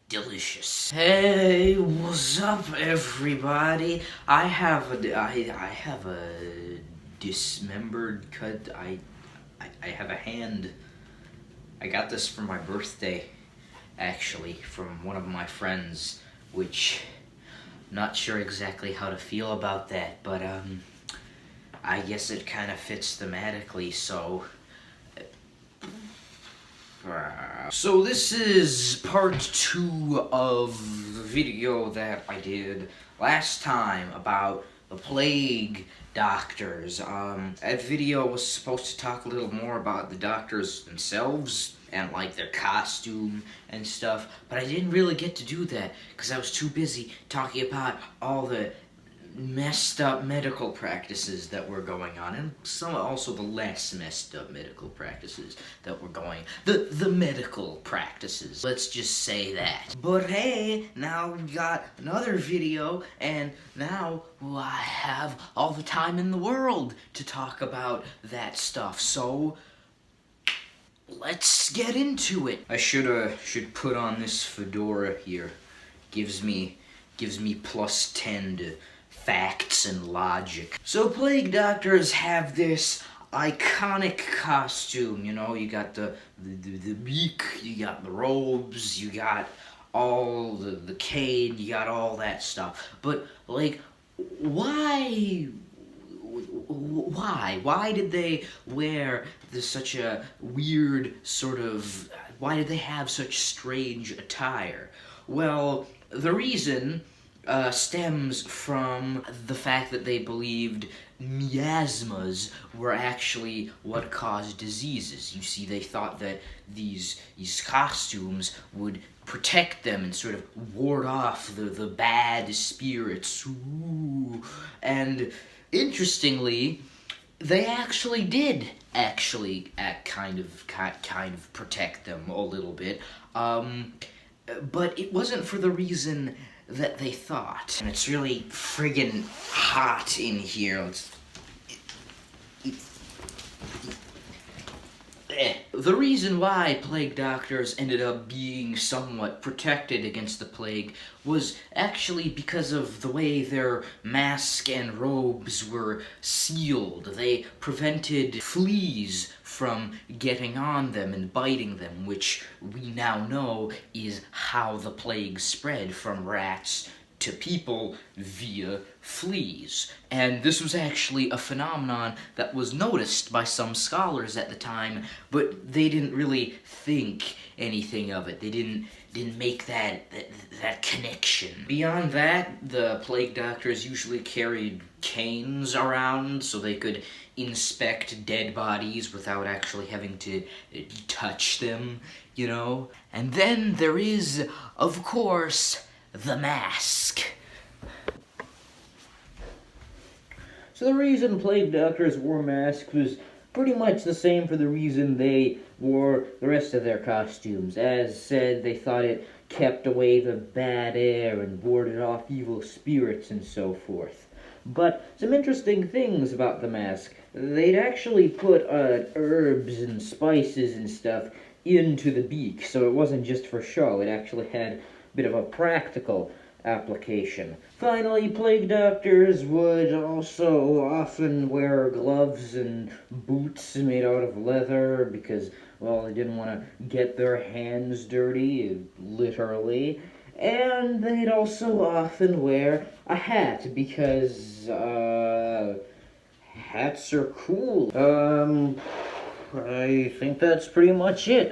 Delicious. Hey, what's up, everybody? I have a dismembered cut. I have a hand. I got this for my birthday, actually, from one of my friends, which not sure exactly how to feel about that, but I guess it kind of fits thematically, so. So this is part 2 of the video that I did last time about the plague doctors. That video was supposed to talk a little more about the doctors themselves and like their costume and stuff, but I didn't really get to do that because I was too busy talking about all the messed up medical practices that were going on, and some also the less messed up medical practices that were going, the medical practices, let's just say that. But hey, now we got another video, and now I have all the time in the world to talk about that stuff, so let's get into it. I should put on this fedora here. Gives me plus 10 to facts and logic. So plague doctors have this iconic costume, you know, you got the beak, you got the robes, you got all the cane, you got all that stuff. But like, why did they wear such a weird sort of, why did they have such strange attire? Well, the reason stems from the fact that they believed miasmas were actually what caused diseases. You see, they thought that these costumes would protect them and sort of ward off the bad spirits. Ooh. And interestingly, they actually did kind of protect them a little bit. But it wasn't for the reason that they thought. And it's really friggin' hot in here. The reason why plague doctors ended up being somewhat protected against the plague was actually because of the way their mask and robes were sealed. They prevented fleas from getting on them and biting them, which we now know is how the plague spread from rats to people via fleas. And this was actually a phenomenon that was noticed by some scholars at the time, but they didn't really think anything of it. They didn't make that connection. Beyond that, the plague doctors usually carried canes around so they could inspect dead bodies without actually having to touch them, you know? And then there is, of course, the mask. So the reason plague doctors wore masks was pretty much the same for the reason they wore the rest of their costumes. As said, they thought it kept away the bad air and warded off evil spirits and so forth. But some interesting things about the mask. They'd actually put herbs and spices and stuff into the beak, so it wasn't just for show. It actually had a bit of a practical application. Finally, plague doctors would also often wear gloves and boots made out of leather because, well, they didn't want to get their hands dirty, literally. And they'd also often wear a hat because, hats are cool. I think that's pretty much it.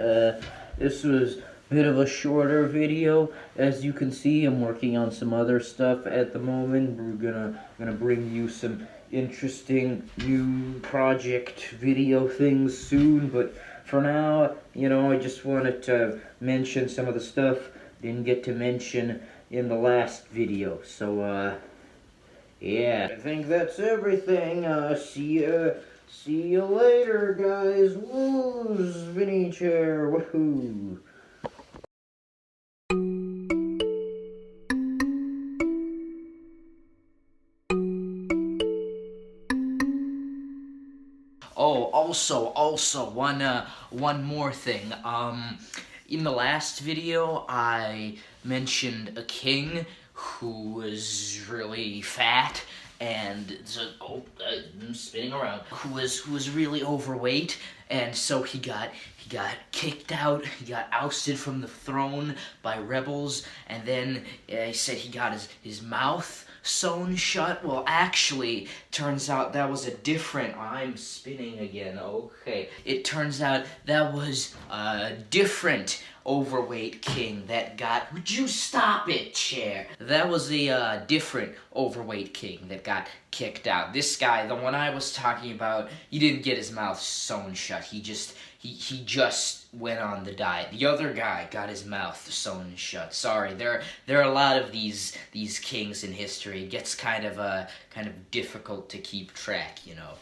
This was a bit of a shorter video. As you can see, I'm working on some other stuff at the moment. We're gonna bring you some interesting new project video things soon, but for now, you know, I just wanted to mention some of the stuff didn't get to mention in the last video. So, yeah, I think that's everything. See you later, guys. Woo, spinny chair, woohoo. also, one more thing. In the last video, I mentioned a king who was really fat and I'm spinning around. Who was really overweight, and so he got kicked out. He got ousted from the throne by rebels, and then he said he got his mouth sewn shut. Well, actually, turns out that was a different. I'm spinning again. Okay, it turns out that was a different overweight king that got. Would you stop it, chair? That was a different overweight king that got kicked out. This guy, the one I was talking about, he didn't get his mouth sewn shut. He just went on the diet. The other guy got his mouth sewn shut. Sorry, there are a lot of these kings in history. It gets kind of difficult to keep track, you know.